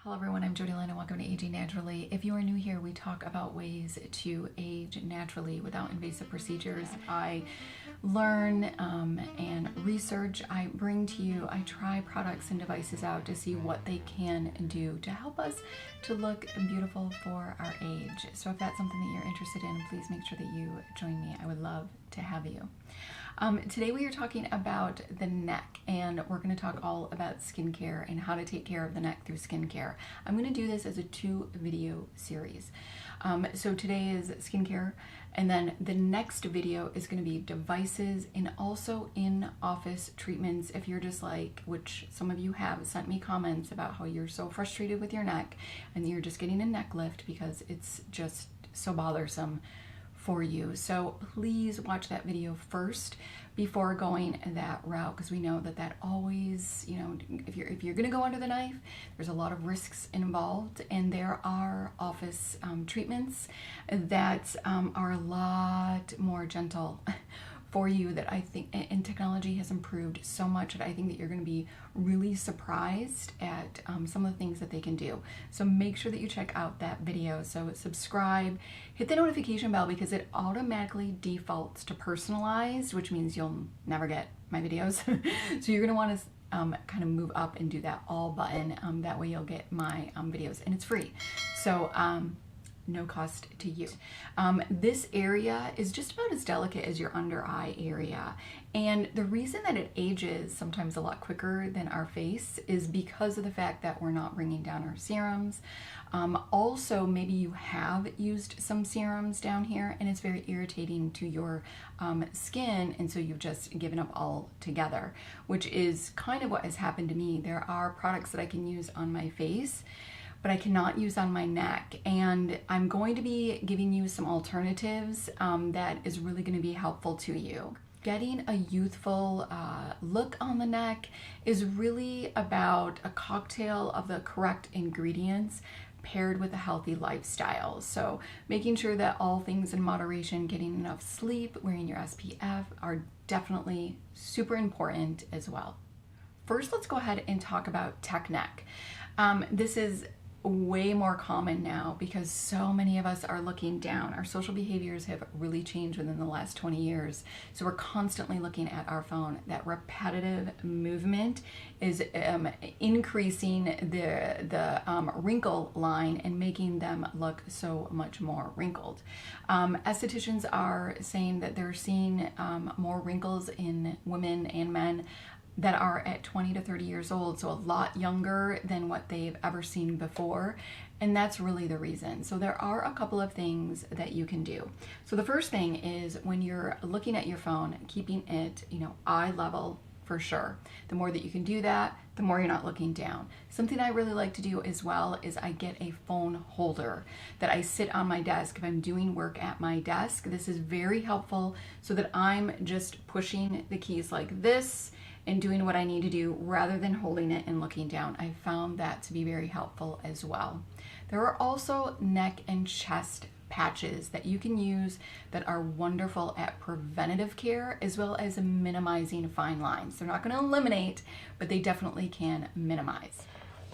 Hello everyone, I'm Jody Lynn and welcome to Aging Naturally. If you are new here, we talk about ways to age naturally without invasive procedures. I learn and research, I bring to you, I try products and devices out to see what they can do to help us to look beautiful for our age. So if that's something that you're interested in, please make sure that you join me. I would love to have you. Today we are talking about the neck, and we're going to talk all about skincare and how to take care of the neck through skincare. I'm going to do this as a 2-video series. So today is skincare, and then the next video is going to be devices and also in-office treatments. If you're just like, which some of you have sent me comments about how you're so frustrated with your neck and you're just getting a neck lift because it's just so bothersome for you. So please watch that video first before going that route, because we know that that always, you know, if you're going to go under the knife, there's a lot of risks involved, and there are office treatments that are a lot more gentle for you, that I think, and technology has improved so much that I think that you're going to be really surprised at some of the things that they can do. So make sure that you check out that video. So subscribe, hit the notification bell, because it automatically defaults to personalized, which means you'll never get my videos. So you're going to want to kind of move up and do that all button. That way you'll get my videos, and it's free. So no cost to you. This area is just about as delicate as your under eye area. And the reason that it ages sometimes a lot quicker than our face is because of the fact that we're not bringing down our serums. Also, maybe you have used some serums down here and it's very irritating to your skin, and so you've just given up altogether, which is kind of what has happened to me. There are products that I can use on my face, but I cannot use on my neck. And I'm going to be giving you some alternatives that is really going to be helpful to you. Getting a youthful look on the neck is really about a cocktail of the correct ingredients paired with a healthy lifestyle. So making sure that all things in moderation, getting enough sleep, wearing your SPF are definitely super important as well. First, let's go ahead and talk about tech neck. This is way more common now because so many of us are looking down. Our social behaviors have really changed within the last 20 years. So we're constantly looking at our phone. That repetitive movement is increasing the wrinkle line and making them look so much more wrinkled. Estheticians are saying that they're seeing more wrinkles in women and men that are at 20 to 30 years old, so a lot younger than what they've ever seen before, and that's really the reason. So there are a couple of things that you can do. So the first thing is, when you're looking at your phone, keeping it, eye level for sure. The more that you can do that, the more you're not looking down. Something I really like to do as well is I get a phone holder that I sit on my desk if I'm doing work at my desk. This is very helpful so that I'm just pushing the keys like this and doing what I need to do rather than holding it and looking down. I found that to be very helpful as well. There are also neck and chest patches that you can use that are wonderful at preventative care as well as minimizing fine lines. They're not going to eliminate, but they definitely can minimize.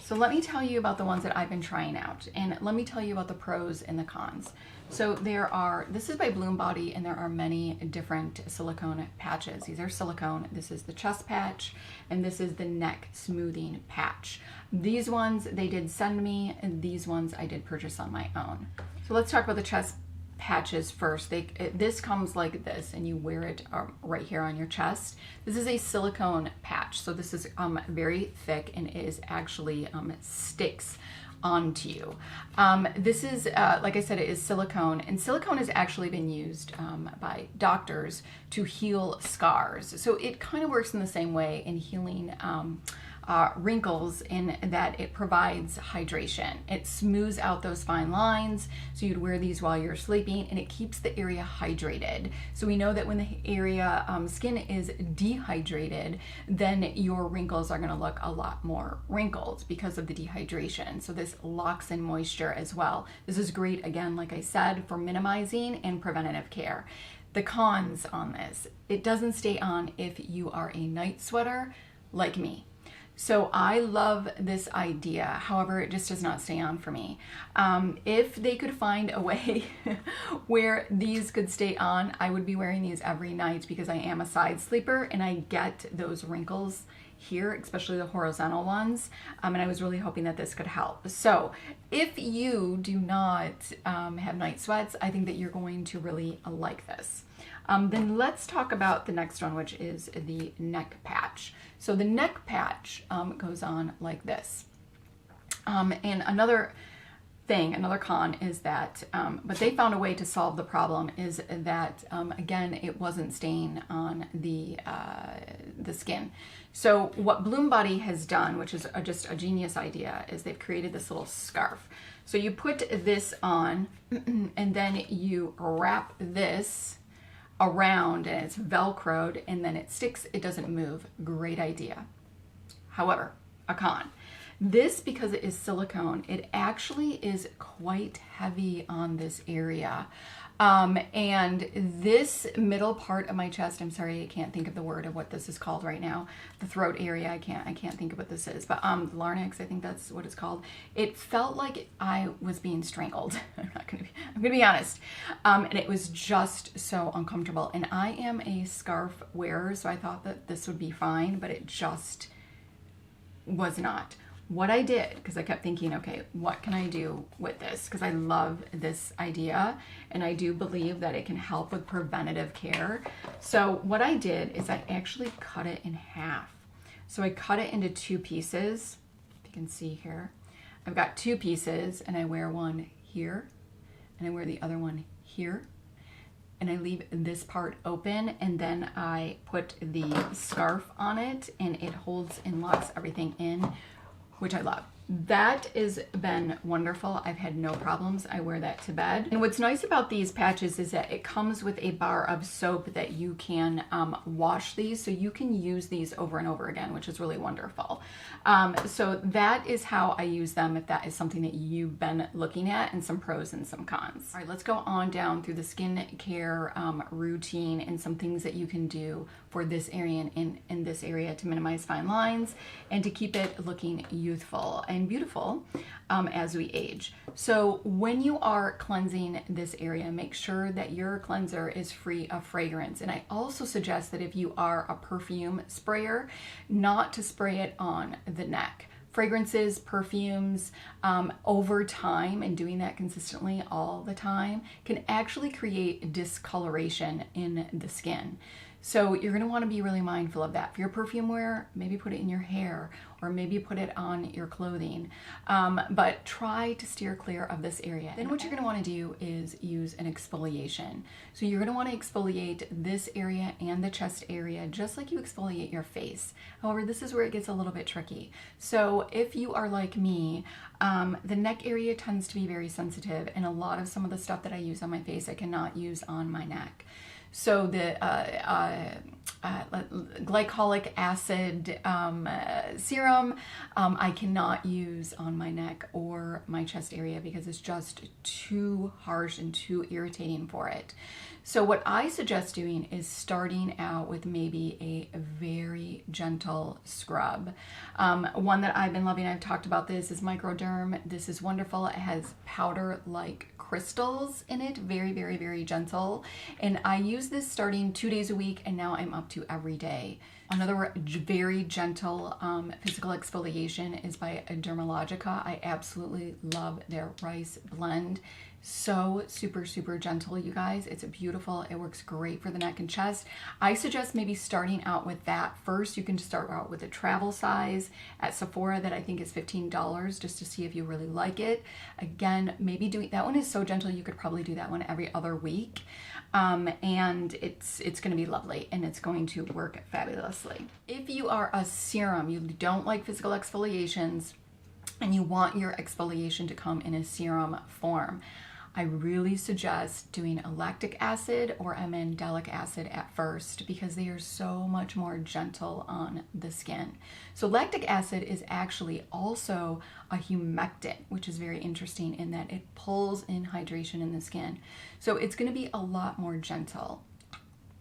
So let me tell you about the ones that I've been trying out, and let me tell you about the pros and the cons. So this is by Blumbody, and there are many different silicone patches. These are silicone. This is the chest patch, and this is the neck smoothing patch. These ones they did send me, and these ones I did purchase on my own. So let's talk about the chest patches first. This comes like this, and you wear it right here on your chest. This is a silicone patch, so this is very thick and is actually sticks onto you. This is, like I said, it is silicone, and silicone has actually been used by doctors to heal scars. So it kind of works in the same way in healing wrinkles, in that it provides hydration. It smooths out those fine lines, so you'd wear these while you're sleeping, and it keeps the area hydrated. So we know that when the area skin is dehydrated, then your wrinkles are going to look a lot more wrinkled because of the dehydration. So this locks in moisture as well. This is great, again, like I said, for minimizing and preventative care. The cons on this: it doesn't stay on if you are a night sweater like me. So I love this idea. However, it just does not stay on for me. If they could find a way where these could stay on, I would be wearing these every night because I am a side sleeper and I get those wrinkles here, especially the horizontal ones. And I was really hoping that this could help. So if you do not have night sweats, I think that you're going to really like this. Then let's talk about the next one, which is the neck patch. So the neck patch goes on like this. And another con is that, but they found a way to solve the problem, is that, again, it wasn't staying on the skin. So what Blumbody has done, which is just a genius idea, is they've created this little scarf. So you put this on and then you wrap this around and it's velcroed and then it sticks, it doesn't move. Great idea. However, a con. This, because it is silicone, it actually is quite heavy on this area. And this middle part of my chest, I'm sorry, I can't think of the word of what this is called right now. The throat area, I can't think of what this is, but larynx, I think that's what it's called. It felt like I was being strangled. I'm gonna be honest. And it was just so uncomfortable. And I am a scarf wearer, so I thought that this would be fine, but it just was not. What I did, because I kept thinking, okay, what can I do with this? Because I love this idea and I do believe that it can help with preventative care. So what I did is I actually cut it in half. So I cut it into 2 pieces. If you can see here, I've got 2 pieces and I wear one here and I wear the other one here. And I leave this part open and then I put the scarf on it and it holds and locks everything in, which I love. That has been wonderful. I've had no problems. I wear that to bed. And what's nice about these patches is that it comes with a bar of soap that you can wash these, so you can use these over and over again, which is really wonderful. So that is how I use them, if that is something that you've been looking at, and some pros and some cons. All right, let's go on down through the skincare routine and some things that you can do for this area and in this area to minimize fine lines and to keep it looking youthful and beautiful as we age. So when you are cleansing this area, make sure that your cleanser is free of fragrance. And I also suggest that if you are a perfume sprayer, not to spray it on the neck. Fragrances, perfumes, over time, and doing that consistently all the time, can actually create discoloration in the skin. So you're going to want to be really mindful of that. If you're a perfume wearer, maybe put it in your hair or maybe put it on your clothing. But try to steer clear of this area. Then what you're going to want to do is use an exfoliation. So you're going to want to exfoliate this area and the chest area just like you exfoliate your face. However, this is where it gets a little bit tricky. So if you are like me, the neck area tends to be very sensitive, and a lot of some of the stuff that I use on my face I cannot use on my neck. So the glycolic acid serum I cannot use on my neck or my chest area because it's just too harsh and too irritating for it. So what I suggest doing is starting out with maybe a very gentle scrub. One that I've been loving, I've talked about this, is Microderm. This is wonderful. It has powder-like crystals in it, very, very, very gentle. And I use this starting 2 days a week, and now I'm up to every day. Another very gentle physical exfoliation is by Dermalogica. I absolutely love their rice blend. So super, super gentle, you guys. It's beautiful. It works great for the neck and chest. I suggest maybe starting out with that first. You can start out with a travel size at Sephora that I think is $15 just to see if you really like it. Again, maybe doing that one is so gentle you could probably do that one every other week. And it's going to be lovely and it's going to work fabulously. If you are a serum, you don't like physical exfoliations, and you want your exfoliation to come in a serum form, I really suggest doing a lactic acid or a mandelic acid at first because they are so much more gentle on the skin. So lactic acid is actually also a humectant, which is very interesting in that it pulls in hydration in the skin. So it's going to be a lot more gentle.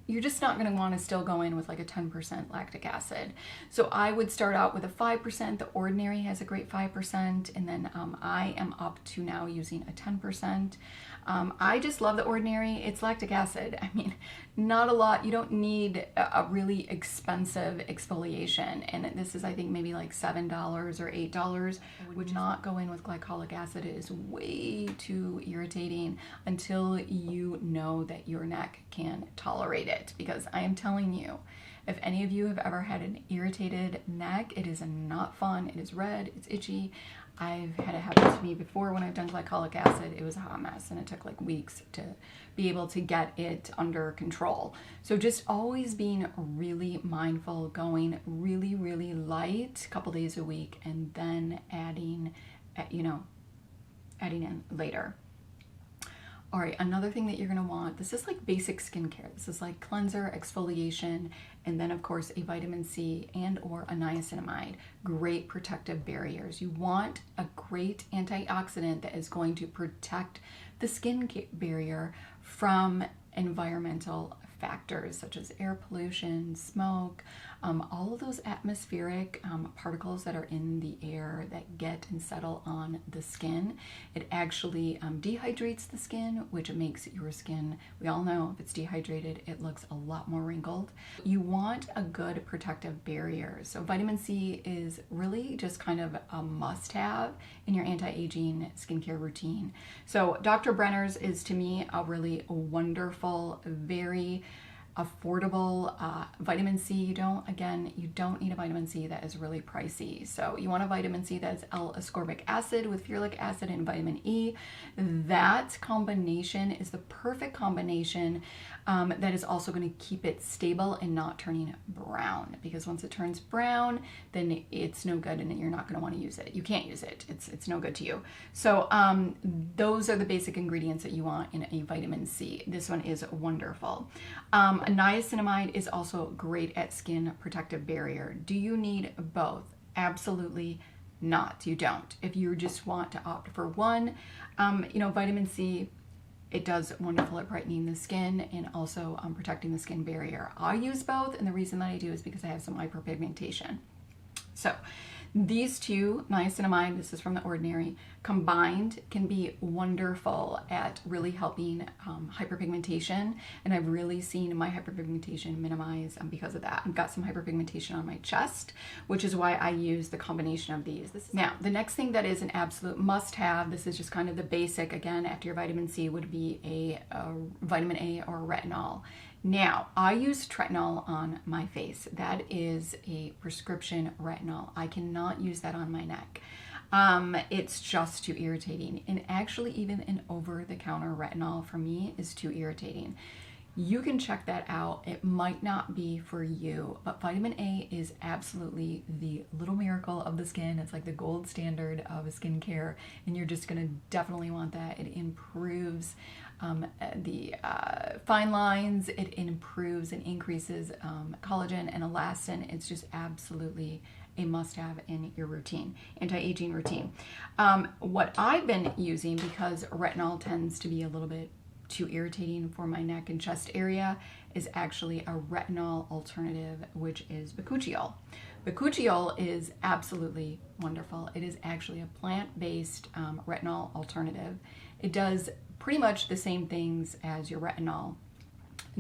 you're just not going to want to still go in with like a 10% lactic acid. So I would start out with a 5%. The Ordinary has a great 5%, and then I am up to now using a 10%. I just love the Ordinary. It's lactic acid. I mean, not a lot. You don't need a really expensive exfoliation, and this is, I think, maybe like $7 or $8. I would not go in with glycolic acid. It is way too irritating until you know that your neck can tolerate it, because I am telling you, if any of you have ever had an irritated neck, it is not fun. It is red, it's itchy. I've had it happen to me before when I've done glycolic acid. It was a hot mess, and it took like weeks to be able to get it under control. So just always being really mindful, going really, really light a couple days a week, and then adding in later. All right, another thing that you're gonna want, this is like basic skincare. This is like cleanser, exfoliation, and then of course a vitamin C and or a niacinamide. Great protective barriers. You want a great antioxidant that is going to protect the skin barrier from environmental factors such as air pollution, smoke, all of those atmospheric particles that are in the air that get and settle on the skin. It actually dehydrates the skin, which makes your skin, we all know if it's dehydrated, it looks a lot more wrinkled. You want a good protective barrier. So vitamin C is really just kind of a must-have in your anti-aging skincare routine. So Dr. Brenner's is, to me, a really wonderful, very affordable vitamin C. You don't need a vitamin C that is really pricey. So you want a vitamin C that's L-ascorbic acid with ferulic acid and vitamin E. That combination is the perfect combination that is also going to keep it stable and not turning brown, because once it turns brown, then it's no good and you're not going to want to use it. You can't use it. It's no good to you. So those are the basic ingredients that you want in a vitamin C. This one is wonderful. A niacinamide is also great at skin protective barrier. Do you need both? Absolutely not. You don't. If you just want to opt for one, vitamin C, it does wonderful at brightening the skin and also protecting the skin barrier. I use both, and the reason that I do is because I have some hyperpigmentation. So these two, niacinamide, this is from The Ordinary, combined can be wonderful at really helping hyperpigmentation, and I've really seen my hyperpigmentation minimize because of that. I've got some hyperpigmentation on my chest, which is why I use the combination of these. Now, the next thing that is an absolute must-have, this is just kind of the basic, again, after your vitamin C, would be a vitamin A or retinol. Now, I use tretinol on my face. That is a prescription retinol. I cannot use that on my neck. It's just too irritating. And actually, even an over-the-counter retinol for me is too irritating. You can check that out. It might not be for you, but vitamin A is absolutely the little miracle of the skin. It's like the gold standard of skincare, and you're just gonna definitely want that. It improves the fine lines, it improves and increases collagen and elastin. It's just absolutely a must-have in your routine, anti-aging routine. What I've been using, because retinol tends to be a little bit too irritating for my neck and chest area, is actually a retinol alternative, which is Bakuchoil. Bakuchoil is absolutely wonderful. It is actually a plant-based retinol alternative. It does pretty much the same things as your retinol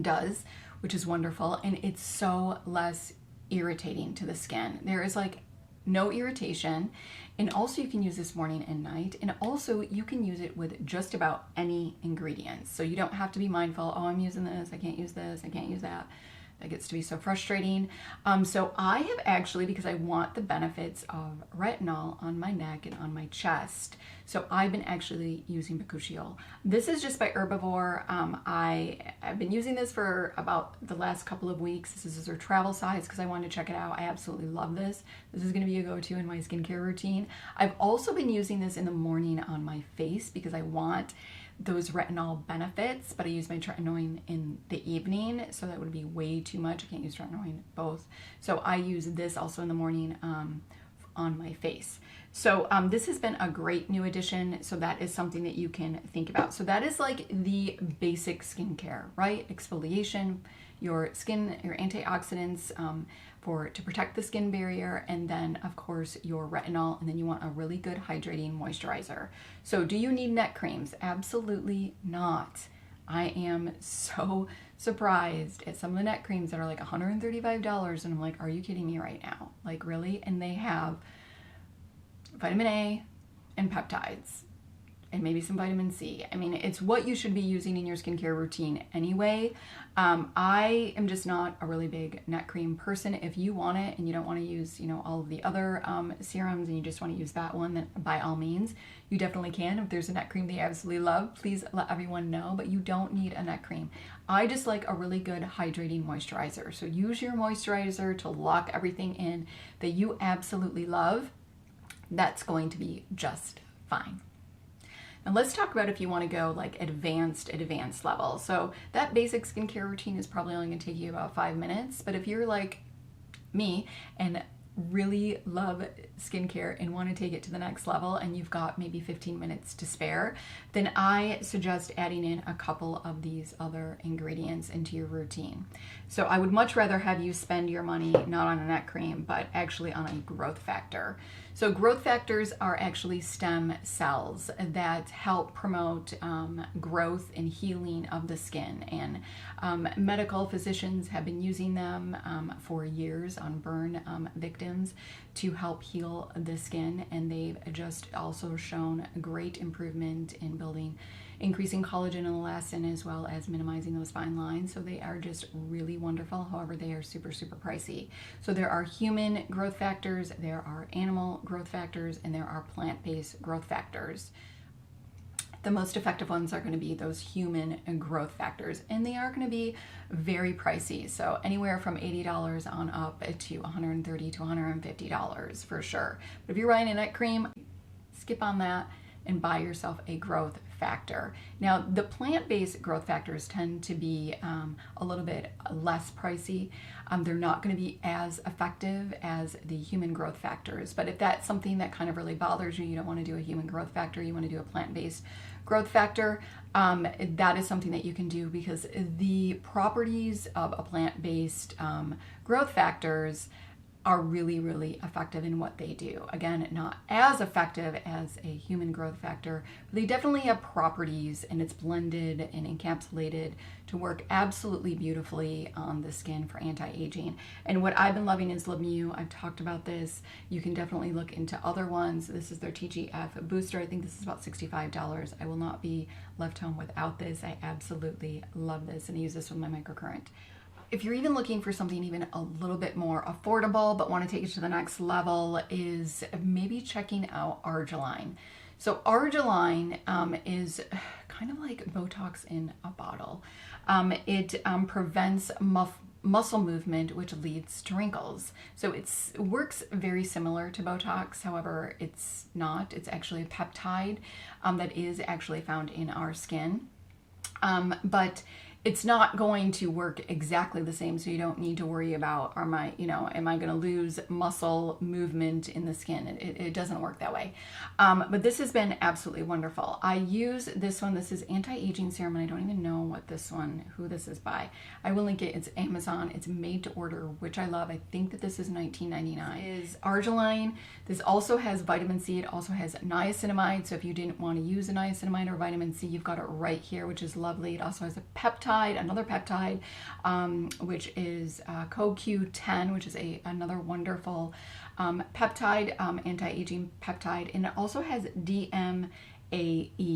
does, which is wonderful, and it's so less irritating to the skin. There is like no irritation, and also you can use this morning and night, and also you can use it with just about any ingredients. So you don't have to be mindful, oh, I'm using this, I can't use this, I can't use that. That gets to be so frustrating. So I have actually, because I want the benefits of retinol on my neck and on my chest, so I've been actually using Bakuchoil. This is just by Herbivore. I've been using this for about the last couple of weeks. This is their travel size because I wanted to check it out. I absolutely love this. This is gonna be a go-to in my skincare routine. I've also been using this in the morning on my face because I want those retinol benefits, but I use my tretinoin in the evening, so that would be way too much. I can't use tretinoin both. So I use this also in the morning on my face. So this has been a great new addition, so that is something that you can think about. So that is like the basic skincare, right? Exfoliation, your skin, your antioxidants to protect the skin barrier, and then of course your retinol, and then you want a really good hydrating moisturizer. So do you need neck creams? Absolutely not. I am so surprised at some of the neck creams that are like $135, and I'm like, are you kidding me right now? Like, really? And they have vitamin A and peptides and maybe some vitamin C. I mean, it's what you should be using in your skincare routine anyway. I am just not a really big neck cream person. If you want it and you don't want to use, all of the other serums, and you just want to use that one, then by all means, you definitely can. If there's a neck cream that you absolutely love, please let everyone know, but you don't need a neck cream. I just like a really good hydrating moisturizer. So use your moisturizer to lock everything in that you absolutely love. That's going to be just fine. And let's talk about if you want to go like advanced level. So that basic skincare routine is probably only going to take you about 5 minutes. But if you're like me and really love skincare and want to take it to the next level, and you've got maybe 15 minutes to spare, then I suggest adding in a couple of these other ingredients into your routine. So I would much rather have you spend your money not on a neck cream, but actually on a growth factor. So growth factors are actually stem cells that help promote growth and healing of the skin. And medical physicians have been using them for years on burn victims to help heal the skin. And they've just also shown great improvement in increasing collagen and elastin, as well as minimizing those fine lines. So they are just really wonderful. However, they are super, super pricey. So there are human growth factors, there are animal growth factors, and there are plant-based growth factors. The most effective ones are going to be those human growth factors, and they are going to be very pricey. So anywhere from $80 on up to $130 to $150 for sure. But if you're buying a neck cream, skip on that and buy yourself a growth factor. Now, the plant-based growth factors tend to be a little bit less pricey. They're not going to be as effective as the human growth factors. But if that's something that kind of really bothers you, you don't want to do a human growth factor, you want to do a plant-based growth factor, that is something that you can do, because the properties of a plant-based growth factors are really, really effective in what they do. Again, not as effective as a human growth factor, but they definitely have properties, and it's blended and encapsulated to work absolutely beautifully on the skin for anti-aging. And what I've been loving is Mieux. I've talked about this. You can definitely look into other ones. This is their TGF Booster. I think this is about $65. I will not be left home without this. I absolutely love this, and I use this with my microcurrent. If you're even looking for something even a little bit more affordable but want to take it to the next level, is maybe checking out Argireline. So Argireline is kind of like Botox in a bottle. It prevents muscle movement, which leads to wrinkles. So it works very similar to Botox. However, it's not. It's actually a peptide that is actually found in our skin. But it's not going to work exactly the same, so you don't need to worry about, am I going to lose muscle movement in the skin? It doesn't work that way. But this has been absolutely wonderful. I use this one. This is anti-aging serum, and I don't even know who this is by. I will link it. It's Amazon. It's made to order, which I love. I think that this is $19.99. This is Argireline. This also has vitamin C. It also has niacinamide. So if you didn't want to use a niacinamide or vitamin C, you've got it right here, which is lovely. It also has a peptide, another peptide, which is CoQ10, which is another wonderful peptide, anti-aging peptide, and it also has DMAE,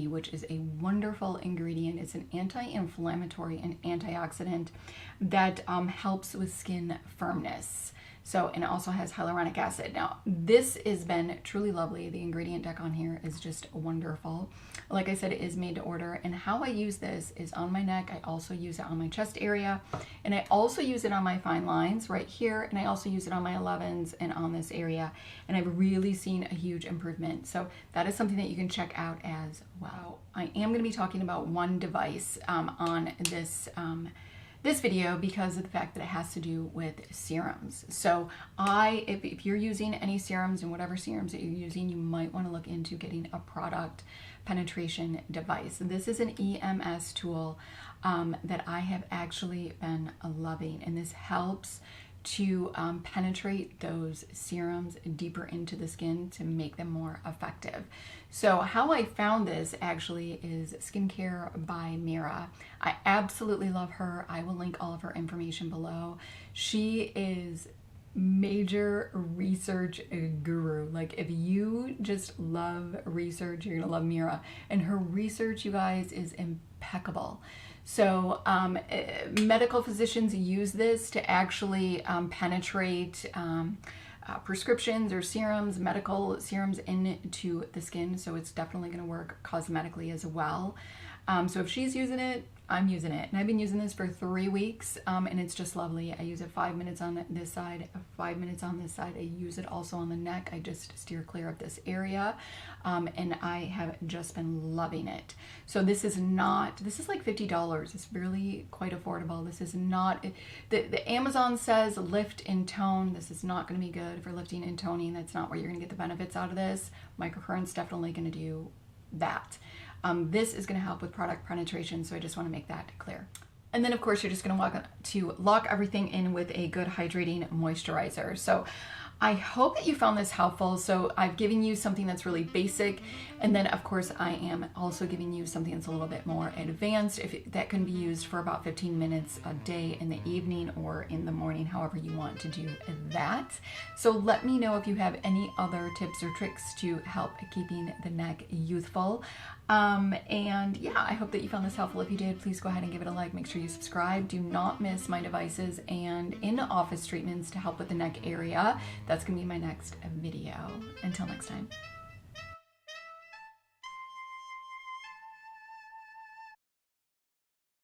which is a wonderful ingredient. It's an anti-inflammatory and antioxidant that helps with skin firmness. So, and it also has hyaluronic acid. Now, this has been truly lovely. The ingredient deck on here is just wonderful. Like I said, it is made to order. And how I use this is on my neck. I also use it on my chest area. And I also use it on my fine lines right here. And I also use it on my 11s and on this area. And I've really seen a huge improvement. So that is something that you can check out as well. I am going to be talking about one device on this video because of the fact that it has to do with serums. So if you're using any serums and whatever serums that you're using, you might want to look into getting a product penetration device. This is an EMS tool that I have actually been loving, and this helps to penetrate those serums deeper into the skin to make them more effective. So how I found this actually is Skincare by Mira. I absolutely love her. I will link all of her information below. She is major research guru. Like, if you just love research, you're gonna love Mira. And her research, you guys, is impeccable. So medical physicians use this to actually penetrate prescriptions or serums, medical serums into the skin. So it's definitely going to work cosmetically as well. So if she's using it, I'm using it. And I've been using this for 3 weeks, and it's just lovely. I use it 5 minutes on this side, 5 minutes on this side. I use it also on the neck. I just steer clear of this area, and I have just been loving it. So this is like $50. It's really quite affordable. This is not, the Amazon says lift and tone. This is not going to be good for lifting and toning. That's not where you're going to get the benefits out of this. Microcurrent's definitely going to do that. This is going to help with product penetration, so I just want to make that clear. And then, of course, you're just going to lock everything in with a good hydrating moisturizer. So I hope that you found this helpful. So I've given you something that's really basic, and then of course I am also giving you something that's a little bit more advanced. That can be used for about 15 minutes a day in the evening or in the morning, however you want to do that. So let me know if you have any other tips or tricks to help keeping the neck youthful. And yeah, I hope that you found this helpful. If you did, please go ahead and give it a like. Make sure you subscribe. Do not miss my devices and in-office treatments to help with the neck area. That's going to be my next video. Until next time.